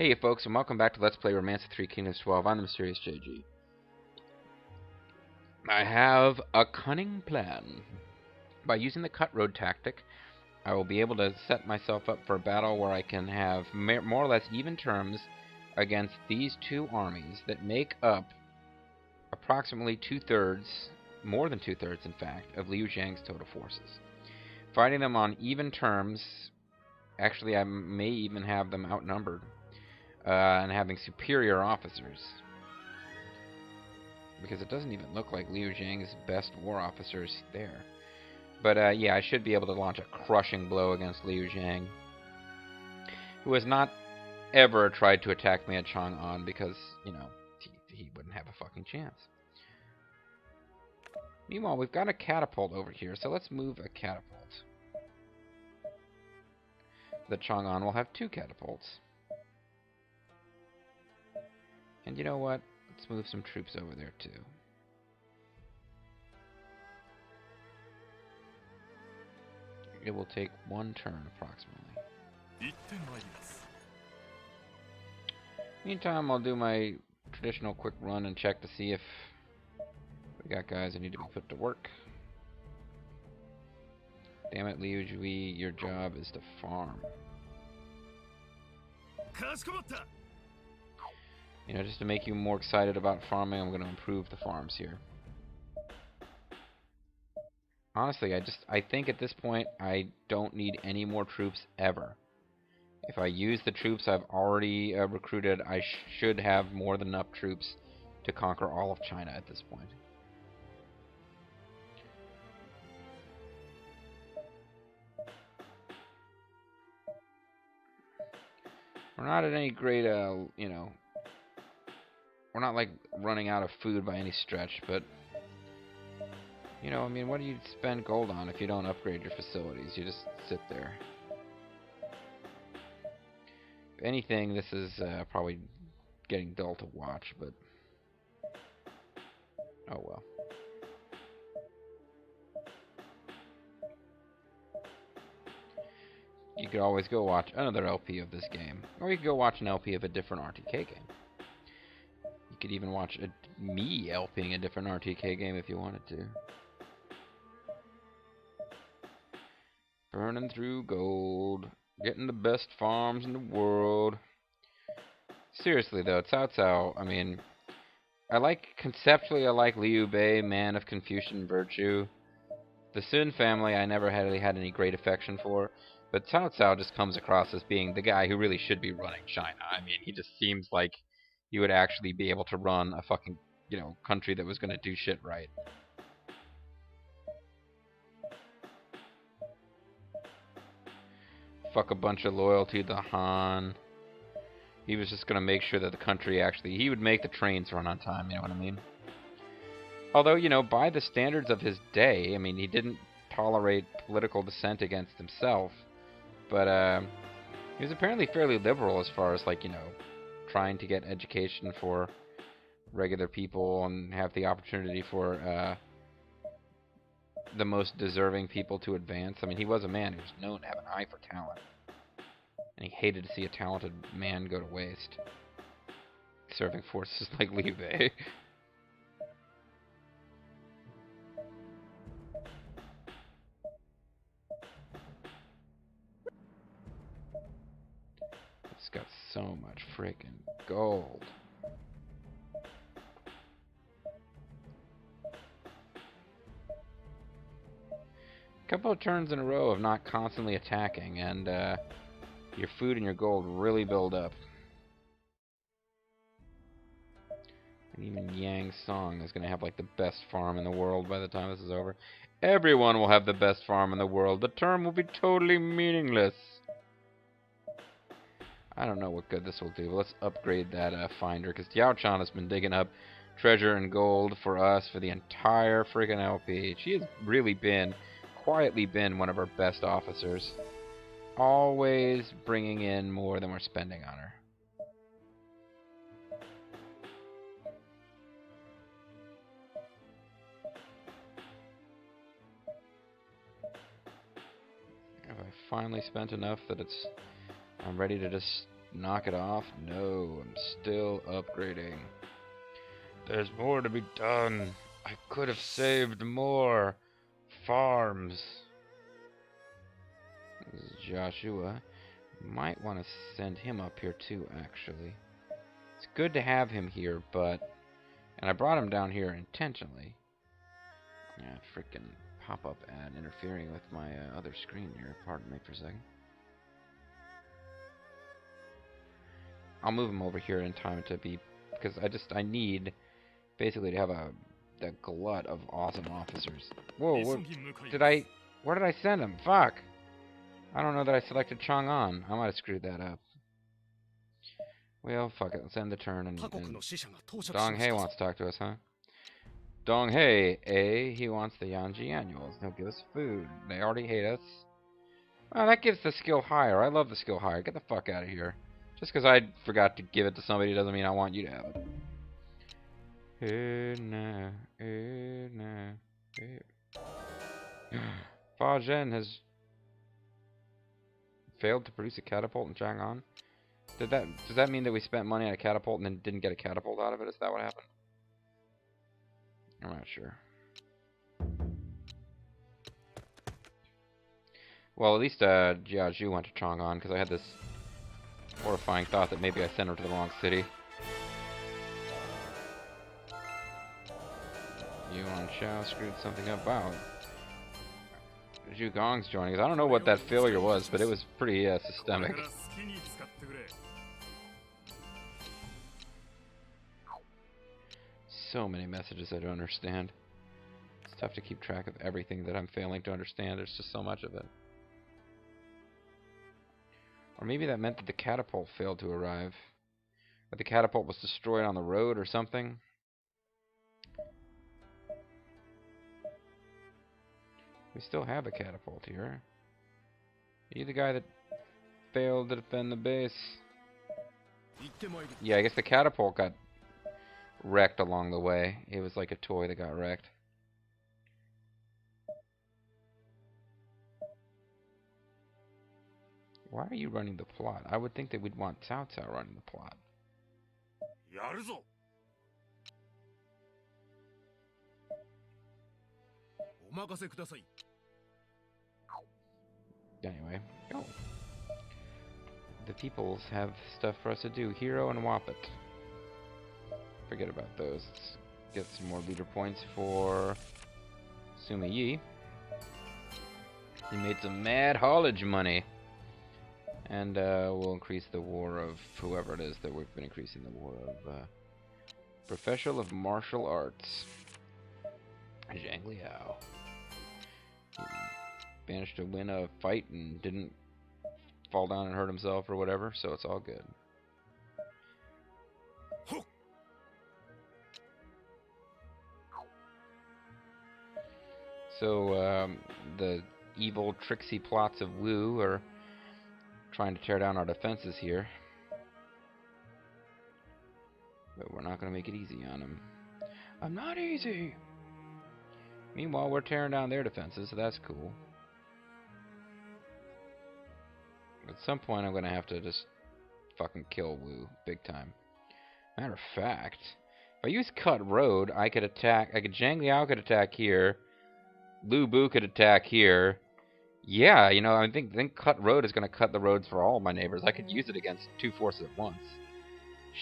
Hey folks, and welcome back to Let's Play Romance of Three Kingdoms 12. I'm the Mysterious JG. I have a cunning plan. By using the cut road tactic, I will be able to set myself up for a battle where I can have more or less even terms against these two armies that make up approximately two-thirds, more than two-thirds in fact, of Liu Zhang's total forces. Fighting them on even terms, actually I may even have them outnumbered. And having superior officers. Because it doesn't even look like Liu Zhang's best war officers there. But yeah, I should be able to launch a crushing blow against Liu Zhang, who has not ever tried to attack me at Chang'an because, you know, he wouldn't have a fucking chance. Meanwhile, we've got a catapult over here, so let's move a catapult. The Chang'an will have two catapults. And you know what? Let's move some troops over there too. It will take one turn approximately. Meantime, I'll do my traditional quick run and check to see if we got guys that need to be put to work. Damn it, Liu Zhui, your job is to farm. You know, just to make you more excited about farming, I'm going to improve the farms here. Honestly, I think at this point, I don't need any more troops ever. If I use the troops I've already recruited, I should have more than enough troops to conquer all of China at this point. We're not at any great, you know, we're not like running out of food by any stretch, but you know, I mean, what do you spend gold on if you don't upgrade your facilities? You just sit there. If anything, this is probably getting dull to watch, but oh well. You could always go watch another LP of this game, or you could go watch an LP of a different RTK game. You could even watch me LPing a different RTK game if you wanted to. Burning through gold, getting the best farms in the world. Seriously though, Cao Cao, I mean, conceptually I like Liu Bei, man of Confucian virtue. The Sun family I never really had any great affection for, but Cao Cao just comes across as being the guy who really should be running China. I mean, he just seems like he would actually be able to run a fucking, you know, country that was going to do shit right. Fuck a bunch of loyalty to Han. He was just going to make sure that the country actually... He would make the trains run on time, you know what I mean? Although, you know, by the standards of his day, I mean, he didn't tolerate political dissent against himself. But he was apparently fairly liberal as far as, like, you know, trying to get education for regular people and have the opportunity for the most deserving people to advance. I mean, he was a man who was known to have an eye for talent. And he hated to see a talented man go to waste, serving forces like Liu Bei. It's got so much freaking gold. Couple of turns in a row of not constantly attacking, and your food and your gold really build up. And even Yang Song is going to have like the best farm in the world by the time this is over. Everyone will have the best farm in the world. The term will be totally meaningless. I don't know what good this will do, but let's upgrade that finder, because Diao Chan has been digging up treasure and gold for us for the entire friggin' LP. She has really quietly been one of our best officers. Always bringing in more than we're spending on her. Have I finally spent enough that I'm ready to just knock it off? No, I'm still upgrading. There's more to be done. I could have saved more farms. This is Joshua. Might want to send him up here too, actually. It's good to have him here, but... And I brought him down here intentionally. Yeah, freaking pop-up ad interfering with my other screen here. Pardon me for a second. I'll move him over here in time to be... Because I need... Basically to have a glut of awesome officers. Whoa, where did I send him? Fuck! I don't know that I selected Chang'an. I might have screwed that up. Well, fuck it. Let's end the turn and Dong Hei wants to talk to us, huh? Dong Hei, he wants the Yanji annuals. He'll give us food. They already hate us. Well, that gives the skill higher. I love the skill higher. Get the fuck out of here. Just because I forgot to give it to somebody doesn't mean I want you to have it. Fa Zhen has failed to produce a catapult in Chang'an. Does that mean that we spent money on a catapult and then didn't get a catapult out of it? Is that what happened? I'm not sure. Well, at least Jiazhu went to Chang'an because I had this horrifying thought that maybe I sent her to the wrong city. Yuan Shao screwed something up. Wow. Zhu Gong's joining us. I don't know what that failure was, but it was pretty systemic. So many messages I don't understand. It's tough to keep track of everything that I'm failing to understand. There's just so much of it. Or maybe that meant that the catapult failed to arrive. Or the catapult was destroyed on the road or something. We still have a catapult here. Are you the guy that failed to defend the base? Yeah, I guess the catapult got wrecked along the way. It was like a toy that got wrecked. Why are you running the plot? I would think that we'd want Cao Cao running the plot. Anyway, go. The peoples have stuff for us to do. Hero and Wappet. Forget about those. Let's get some more leader points for Sumi Yi. He made some mad haulage money. And we'll increase the war of whoever it is that we've been increasing the war of. Professional of Martial Arts. Zhang Liao. He managed to win a fight and didn't fall down and hurt himself or whatever, so it's all good. So the evil, tricksy plots of Wu are trying to tear down our defenses here. But we're not going to make it easy on them. I'm not easy! Meanwhile, we're tearing down their defenses, so that's cool. At some point, I'm going to have to just fucking kill Wu big time. Matter of fact, if I use Cut Road, I could attack... Zhang Liao could attack here. Lu Bu could attack here. Yeah, you know, I think Cut Road is going to cut the roads for all of my neighbors. I could use it against two forces at once.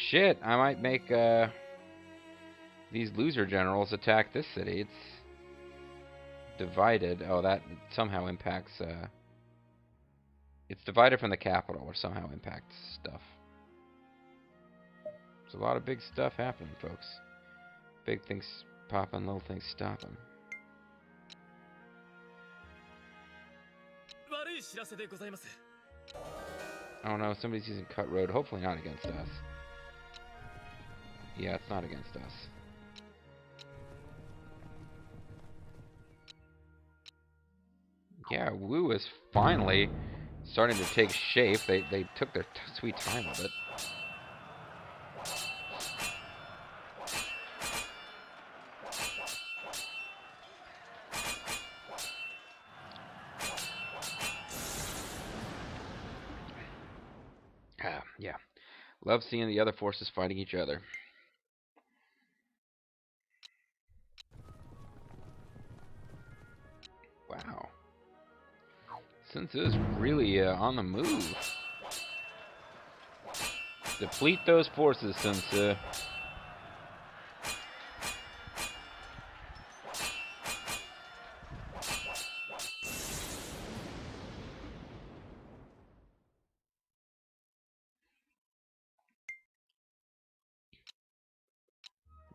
Shit, I might make these loser generals attack this city. It's divided. Oh, that somehow impacts... It's divided from the capital, which somehow impacts stuff. There's a lot of big stuff happening, folks. Big things popping, little things stopping. Oh no, somebody's using Cut Road. Hopefully not against us. Yeah, it's not against us. Yeah, Wu is finally starting to take shape. They took their sweet time with it. Yeah. Love seeing the other forces fighting each other. Wow. Sun Tzu is really on the move. Deplete those forces, Sun Tzu.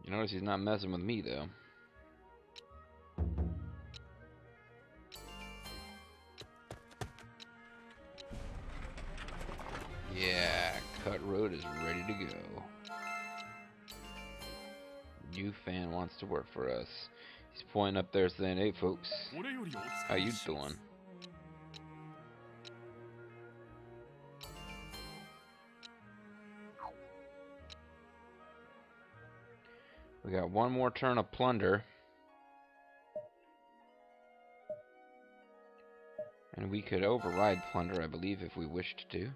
You notice he's not messing with me, though. Yeah, Cut Road is ready to go. New fan wants to work for us. He's pointing up there saying, "Hey, folks, how you doing?" We got one more turn of plunder. And we could override plunder, I believe, if we wished to.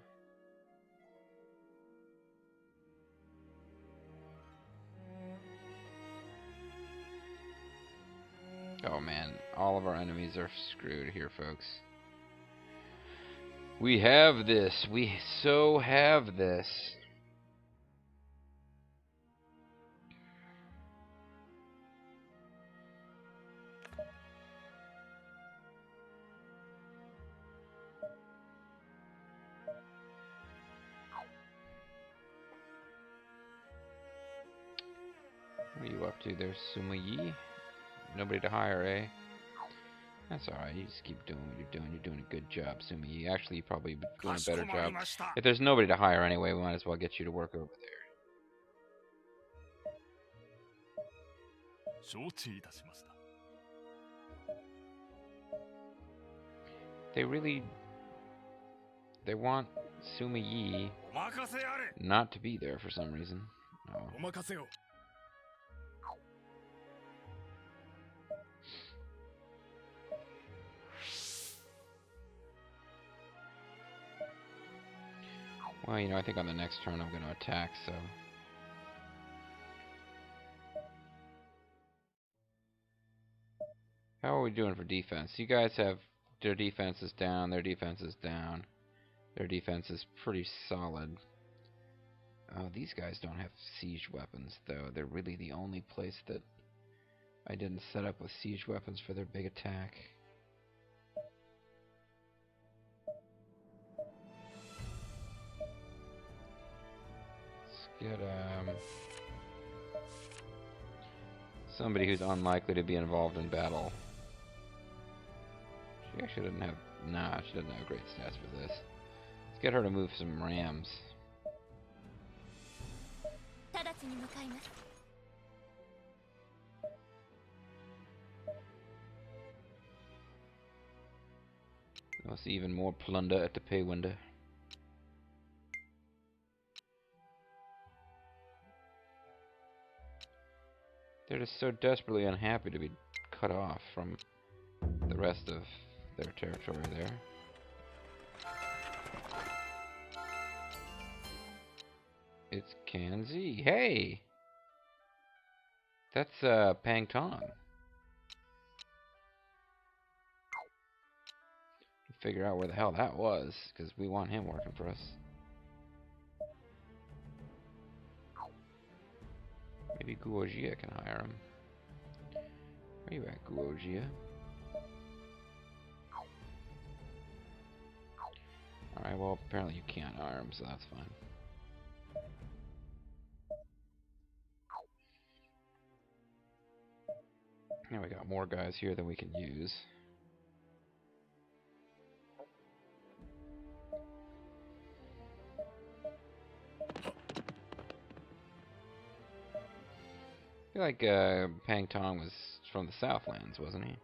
Oh man, all of our enemies are screwed here, folks. We have this. We so have this. What are you up to there, Suma Yi? Nobody to hire, eh? That's alright, you just keep doing what you're doing. You're doing a good job, Suma Yi. Actually, you probably be doing a better job. If there's nobody to hire anyway, we might as well get you to work over there. They want Suma Yi not to be there for some reason. Oh. Well, you know, I think on the next turn I'm going to attack, so... How are we doing for defense? You guys have their defense is down, their defense is down. Their defense is pretty solid. These guys don't have siege weapons, though. They're really the only place that I didn't set up with siege weapons for their big attack. Let's get somebody who's unlikely to be involved in battle. She actually doesn't have... Nah, she doesn't have great stats for this. Let's get her to move some rams. We'll see even more plunder at the pay window. They're just so desperately unhappy to be cut off from the rest of their territory there. It's Kanzi. Hey! That's Pang Tong. Figure out where the hell that was, because we want him working for us. Maybe Guojia can hire him. Where you at, Guojia? Alright, well, apparently you can't hire him, so that's fine. Now we got more guys here than we can use. I feel like Pang Tong was from the Southlands, wasn't he?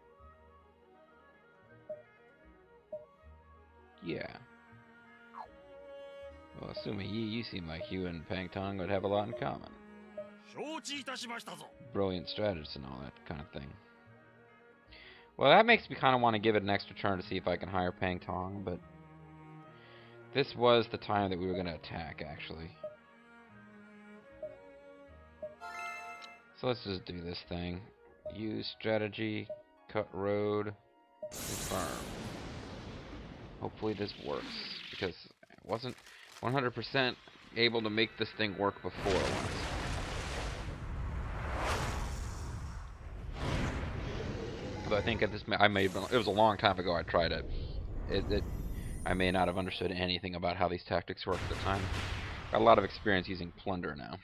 Yeah. Well, assuming you seem like you and Pang Tong would have a lot in common. Brilliant strategist and all that kind of thing. Well, that makes me kind of want to give it an extra turn to see if I can hire Pang Tong, but This was the time that we were going to attack, actually. So let's just do this thing. Use strategy, cut road, confirm. Hopefully this works, because I wasn't 100% able to make this thing work before once. But I think at this, I may have been, it was a long time ago I tried it. I may not have understood anything about how these tactics work at the time. Got a lot of experience using plunder now.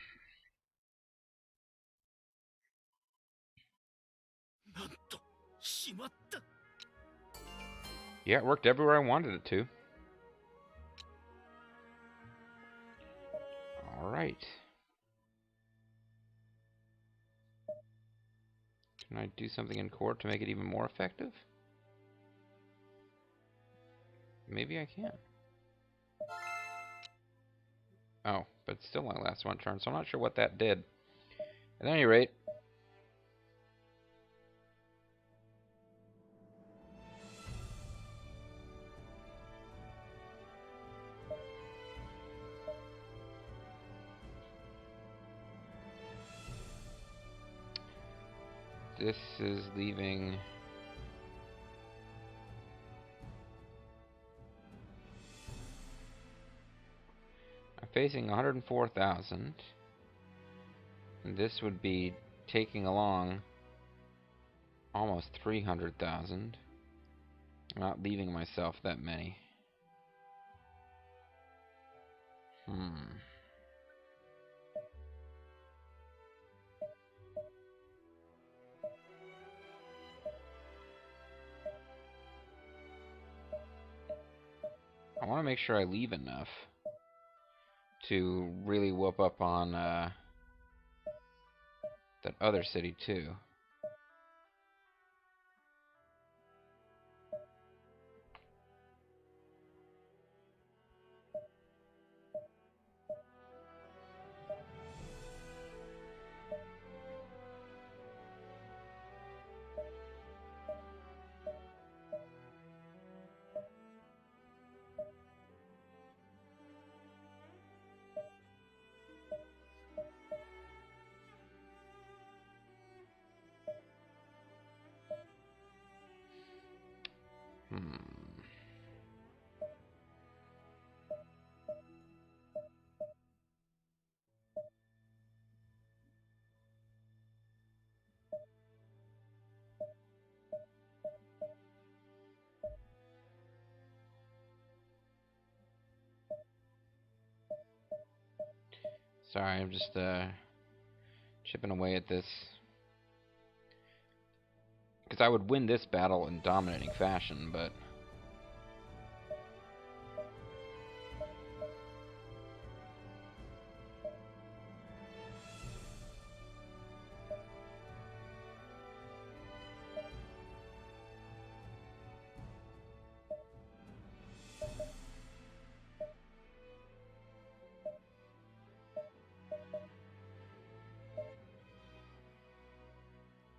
Yeah, it worked everywhere I wanted it to. Alright. Can I do something in court to make it even more effective? Maybe I can. Oh, but it still only lasts one turn, so I'm not sure what that did. At any rate, this is leaving... I'm facing 104,000. And this would be taking along almost 300,000. I'm not leaving myself that many. I want to make sure I leave enough to really whoop up on that other city too. Sorry, I'm just chipping away at this. Because I would win this battle in dominating fashion, but...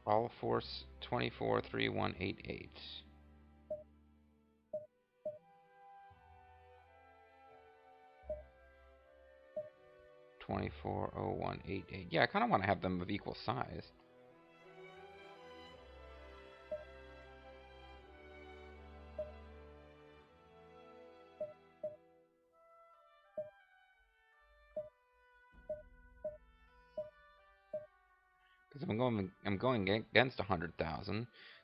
all force 243188. 240188. Yeah, I kind of want to have them of equal size. Because I'm going against 100,000. So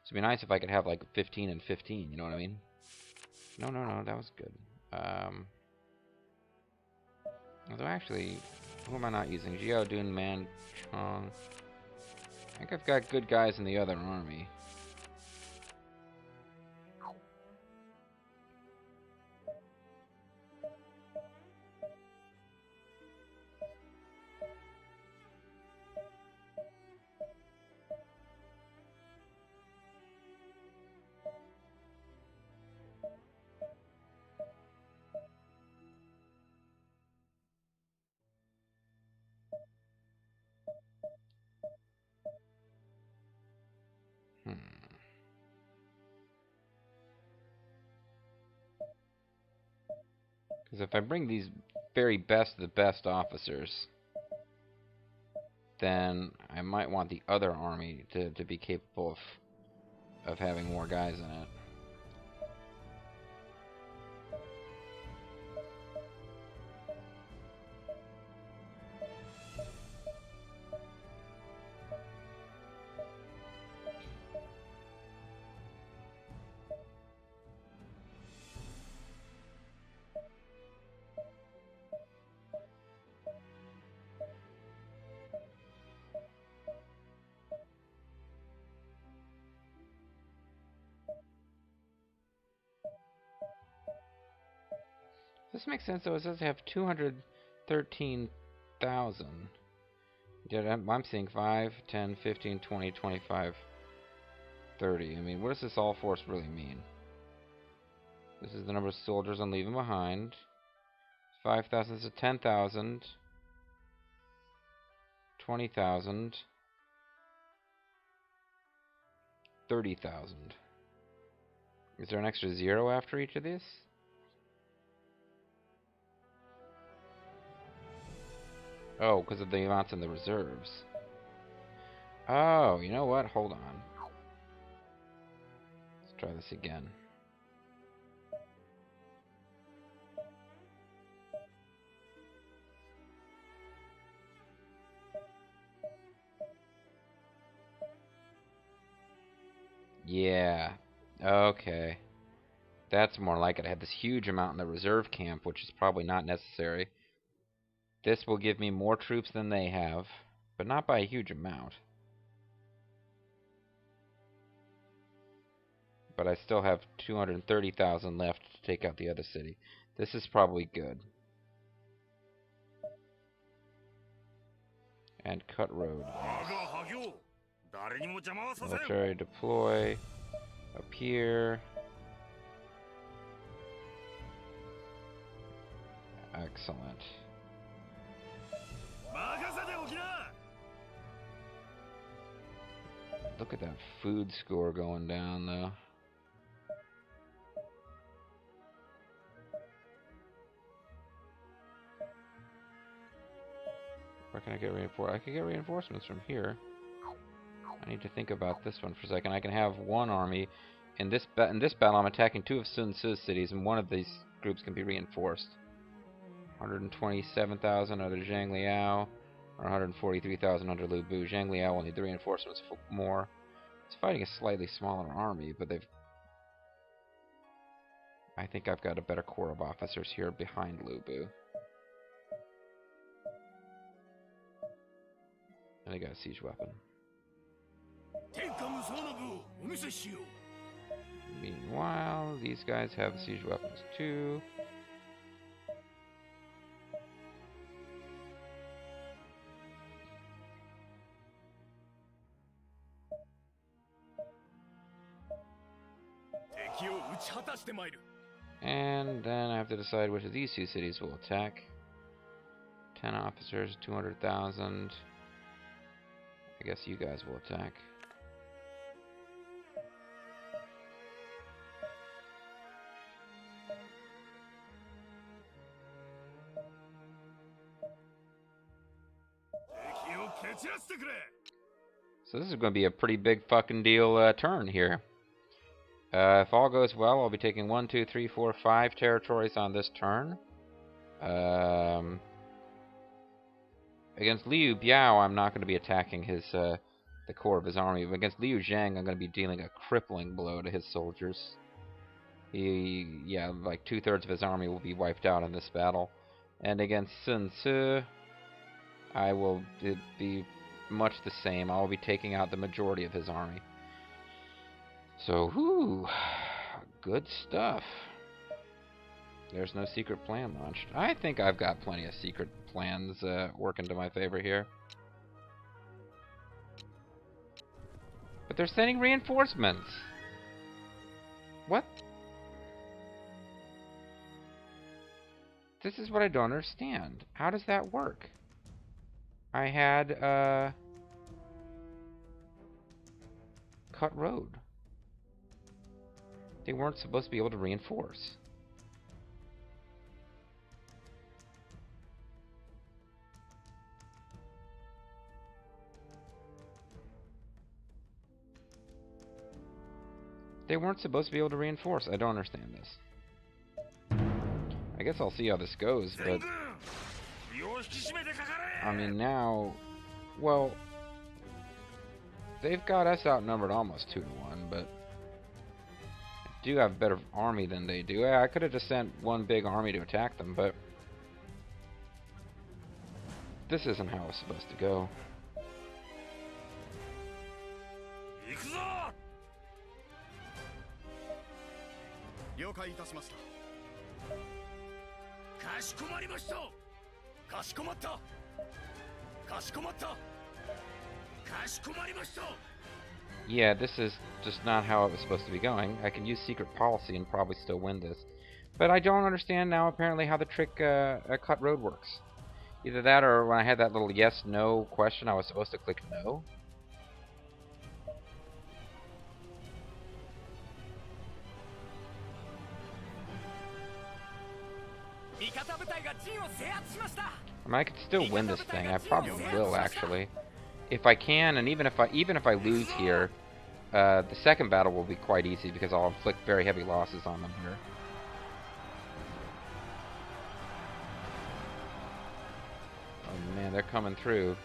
it'd be nice if I could have like 15 and 15. You know what I mean? No, that was good. Although actually, who am I not using? Jiao, Dun, Man, Chong. I think I've got good guys in the other army. Because if I bring these very best of the best officers, then I might want the other army to be capable of having more guys in it. This makes sense, though. It says to have 213,000. Yeah, I'm seeing 5, 10, 15, 20, 25, 30. I mean, what does this all force really mean? This is the number of soldiers I'm leaving behind. 5,000 is 10,000. 20,000. 30,000. Is there an extra 0 after each of these? Oh, because of the amounts in the reserves. Oh, you know what? Hold on. Let's try this again. Yeah. Okay. That's more like it. I had this huge amount in the reserve camp, which is probably not necessary. This will give me more troops than they have, but not by a huge amount. But I still have 230,000 left to take out the other city. This is probably good. And cut road. Yes. Military deploy up here. Excellent. Look at that food score going down, though. Where can I get reinforcements? I can get reinforcements from here. I need to think about this one for a second. I can have one army. In this battle, I'm attacking 2 of Sun Tzu's cities, and one of these groups can be reinforced. 127,000 under Zhang Liao, or 143,000 under Liu Bu. Zhang Liao will need the reinforcements for more. It's fighting a slightly smaller army, but I think I've got a better corps of officers here behind Liu Bu. And they got a siege weapon. Meanwhile, these guys have siege weapons too. And then I have to decide which of these 2 cities will attack. 10 officers, 200,000. I guess you guys will attack. So this is going to be a pretty big fucking deal turn here. If all goes well, I'll be taking 1, 2, 3, 4, 5 territories on this turn. Against Liu Biao, I'm not going to be attacking his the core of his army. But against Liu Zhang, I'm going to be dealing a crippling blow to his soldiers. Like 2/3 of his army will be wiped out in this battle. And against Sun Tzu, I will be much the same. I will be taking out the majority of his army. So, whoo, good stuff. There's no secret plan launched. I think I've got plenty of secret plans working to my favor here. But they're sending reinforcements. What? This is what I don't understand. How does that work? I had cut road. They weren't supposed to be able to reinforce. They weren't supposed to be able to reinforce. I don't understand this. I guess I'll see how this goes, but... I mean, now... Well... They've got us outnumbered almost 2-1, but... I do have a better army than they do. Yeah, I could have just sent one big army to attack them, but... This isn't how it's supposed to go. Yeah, this is just not how it was supposed to be going. I can use secret policy and probably still win this. But I don't understand now, apparently, how the trick cut road works. Either that or when I had that little yes-no question, I was supposed to click no. I mean, I could still win this thing. I probably will, actually. If I can, and even if I lose here, the second battle will be quite easy because I'll inflict very heavy losses on them here. Oh man, they're coming through.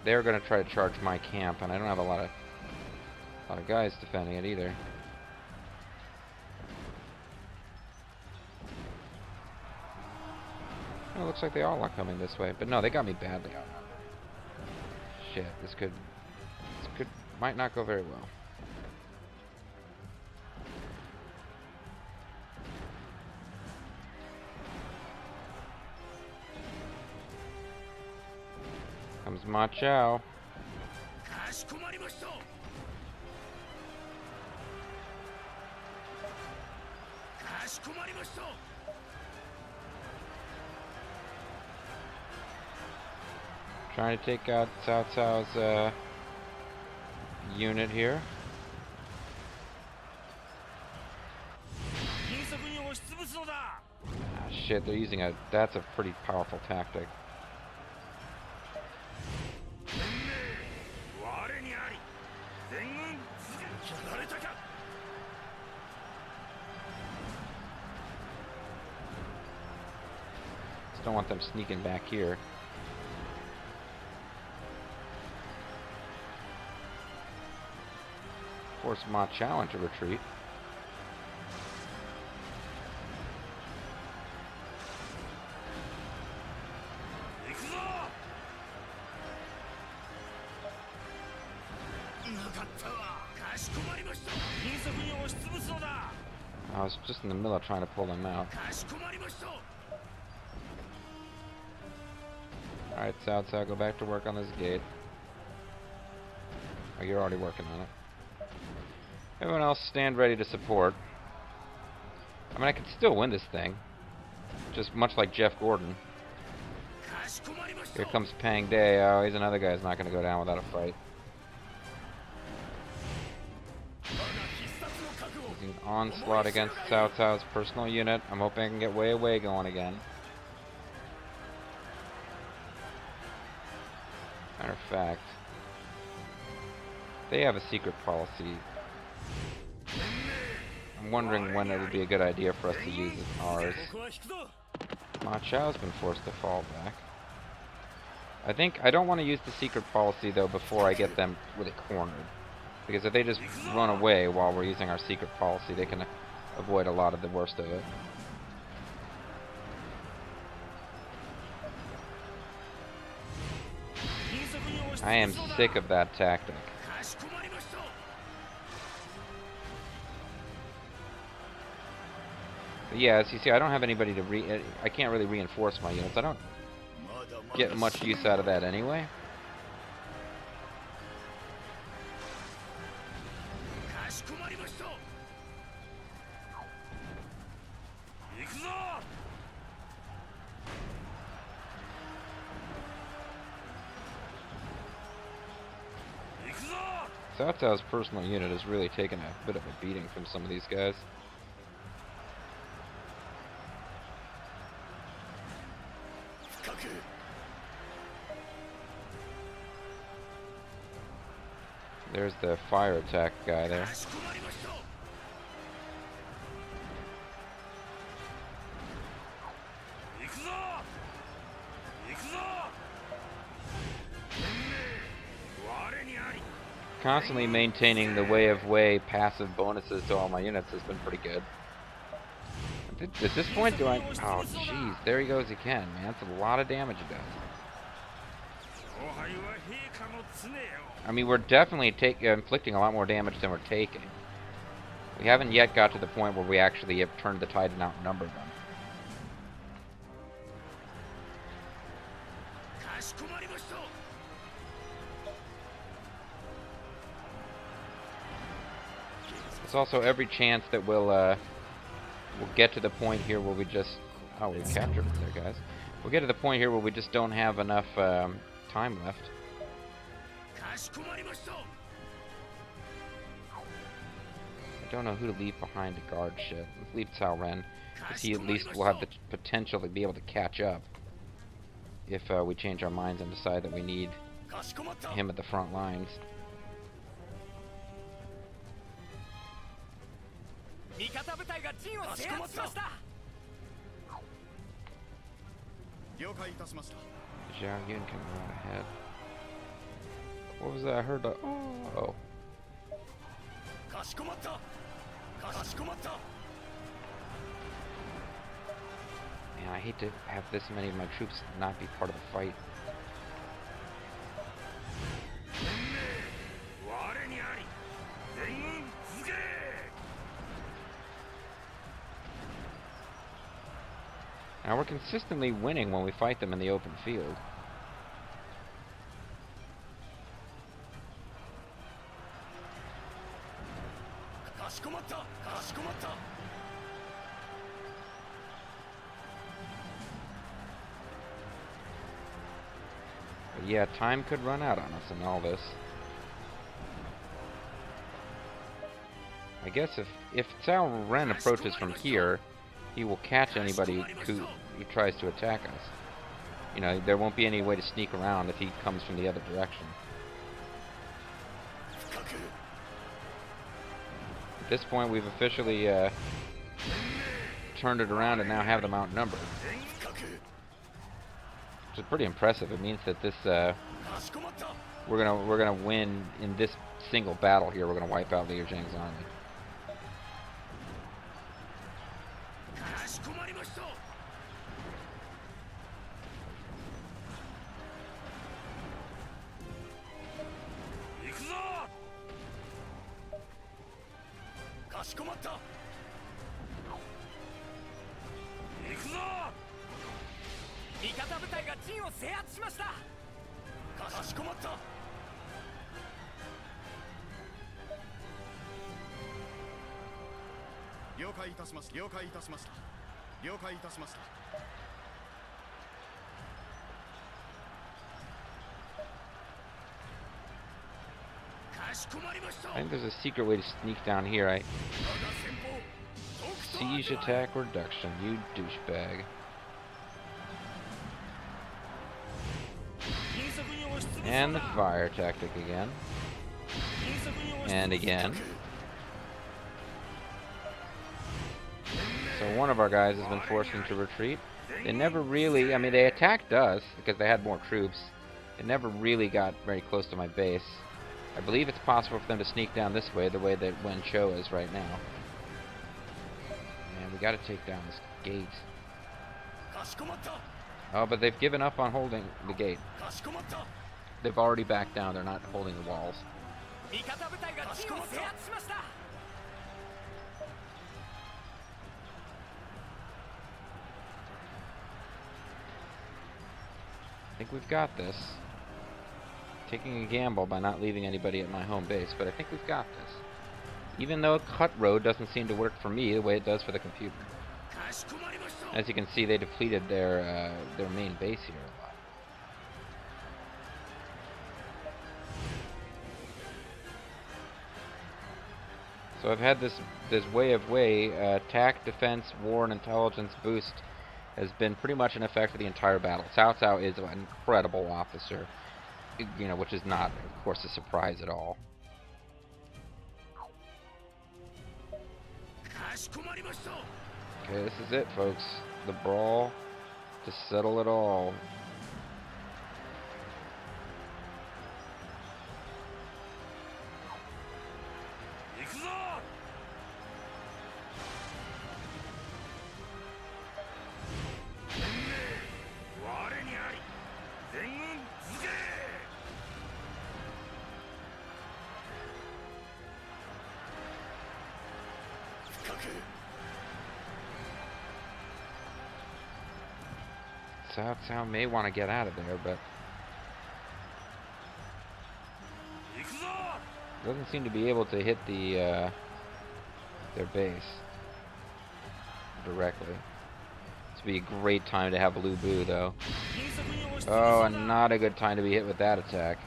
They're going to try to charge my camp, and I don't have a lot of guys defending it either. Well, it looks like they all are coming this way, but no, they got me badly outnumbered. Shit, this might not go very well. Comes Ma Chao. Trying to take out Cao Cao's unit here. Ah, shit, they're using that's a pretty powerful tactic. Just don't want them sneaking back here. Force Ma Chao into retreat. I was just in the middle of trying to pull them out. Alright, Cao Cao, go back to work on this gate. Oh, you're already working on it. Everyone else stand ready to support. I mean, I could still win this thing. Just much like Jeff Gordon. Here comes Pang Day. Oh, he's another guy who's not going to go down without a fight. Using onslaught against Cao Cao's personal unit. I'm hoping I can get Wei Wei going again. Matter of fact, they have a secret policy. I'm wondering when it would be a good idea for us to use ours. Ma Chao's been forced to fall back. I don't want to use the secret policy though before I get them really cornered. Because if they just run away while we're using our secret policy, they can avoid a lot of the worst of it. I am sick of that tactic. But yeah, as you see, I don't have anybody to I can't really reinforce my units. I don't get much use out of that anyway. Cao Cao's personal unit has really taken a bit of a beating from some of these guys. There's the fire attack guy there. Constantly maintaining the Way of Way passive bonuses to all my units has been pretty good. At this point, do I... Oh, jeez. There he goes again, man. That's a lot of damage he does. I mean, we're definitely inflicting a lot more damage than we're taking. We haven't yet got to the point where we actually have turned the tide and outnumbered them. There's also every chance that we'll get to the point here where we just... Oh, we captured it there, guys. We'll get to the point here where we just don't have enough time left. I don't know who to leave behind to guard shit. Let's leave Cao Ren, because he at least will have the potential to be able to catch up if we change our minds and decide that we need him at the front lines. Zhao Yun can run ahead. What was that? I heard the... Oh. Man, I hate to have this many of my troops not be part of the fight. Now we're consistently winning when we fight them in the open field. But yeah, time could run out on us in all this. I guess if Cao Ren approaches from here, he will catch anybody who tries to attack us. You know, there won't be any way to sneak around if he comes from the other direction. At this point, we've officially turned it around and now have them outnumbered, which is pretty impressive. It means that this we're gonna win in this single battle here. We're gonna wipe out Liu Zhang's army. I think there's a secret way to sneak down here. Siege attack reduction, you douchebag. And the fire tactic again. And again. So one of our guys has been forced into retreat. They never really, I mean, they attacked us because they had more troops. They never really got very close to my base. I believe it's possible for them to sneak down this way, the way that Wen Chou is right now. Man, we gotta take down this gate. Oh, but they've given up on holding the gate. They've already backed down, they're not holding the walls. I think we've got this. Taking a gamble by not leaving anybody at my home base, but I think we've got this. Even though a cut road doesn't seem to work for me the way it does for the computer. As you can see, they depleted their main base here a lot. So I've had this Way of Way attack, defense, war, and intelligence boost has been pretty much in effect for the entire battle. Cao Cao is an incredible officer, you know, which is not, of course, a surprise at all. Okay, this is it, folks. The brawl to settle it all. Cao Cao may want to get out of there, but doesn't seem to be able to hit the their base directly. This would be a great time to have Lu Bu, though. Oh, and not a good time to be hit with that attack.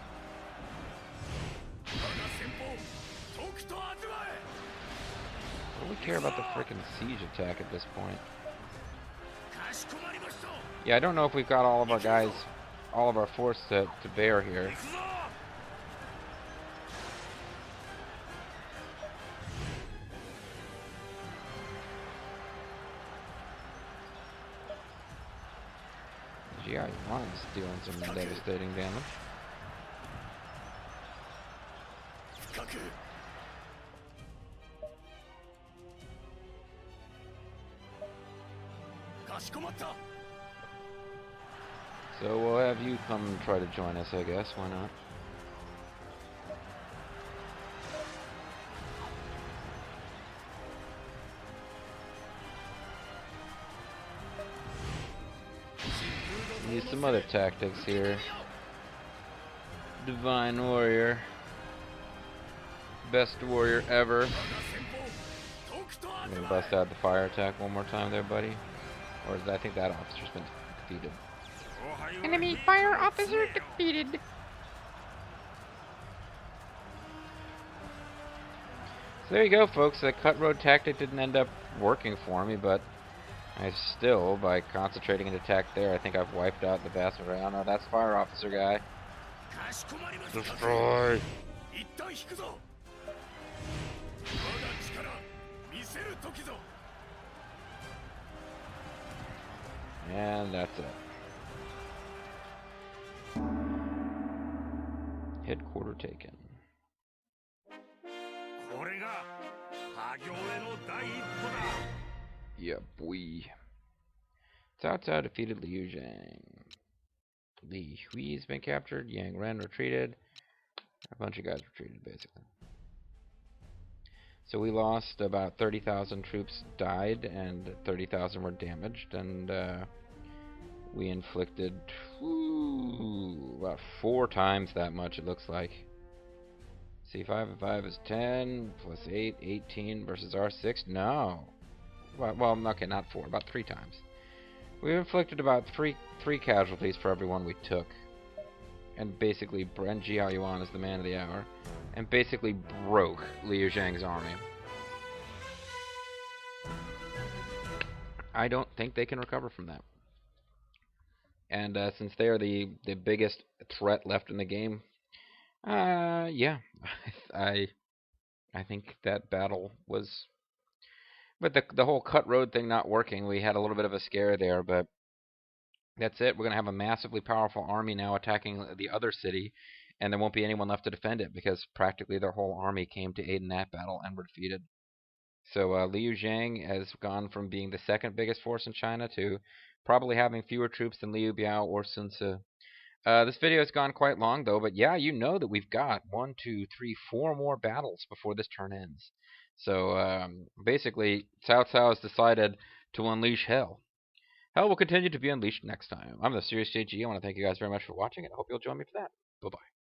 What do we care about the frickin' siege attack at this point? Yeah, I don't know if we've got all of our guys, all of our force to bear here. Yeah, Yuan's doing some devastating damage. So we'll have you come try to join us, I guess. Why not? Use some other tactics here. Divine Warrior. Best warrior ever. I'm gonna bust out the fire attack one more time there, buddy. Or is that, I think that officer's been defeated. Enemy fire officer defeated. So there you go, folks. The cut road tactic didn't end up working for me, but I still, by concentrating an attack there, I think I've wiped out the vast majority. Oh no, that's fire officer guy. Destroy! And that's it. Headquarter taken. Yeah, boy. Cao Cao defeated Liu Zhang. Li Hui's been captured. Yang Ren retreated. A bunch of guys retreated, basically. So we lost about 30,000 troops died, and 30,000 were damaged, and we inflicted about 4 times that much, it looks like. C5 and 5 is 10, plus 8, 18 versus R6? No. Well, okay, not 4, about 3 times. We inflicted about three casualties for every one we took. And basically, Bren Jiao Yuan is the man of the hour. And basically broke Liu Zhang's army. I don't think they can recover from that. And since they are the biggest threat left in the game, yeah, I think that battle was. But the whole cut road thing not working, we had a little bit of a scare there, but that's it. We're going to have a massively powerful army now attacking the other city, and there won't be anyone left to defend it because practically their whole army came to aid in that battle and were defeated. So Liu Zhang has gone from being the second biggest force in China to probably having fewer troops than Liu Biao or Sun Ce. This video has gone quite long, though, but yeah, you know that we've got 1, 2, 3, 4 more battles before this turn ends. So basically, Cao Cao has decided to unleash hell. Hell will continue to be unleashed next time. I'm the Serious JG. I want to thank you guys very much for watching, and I hope you'll join me for that. Bye-bye.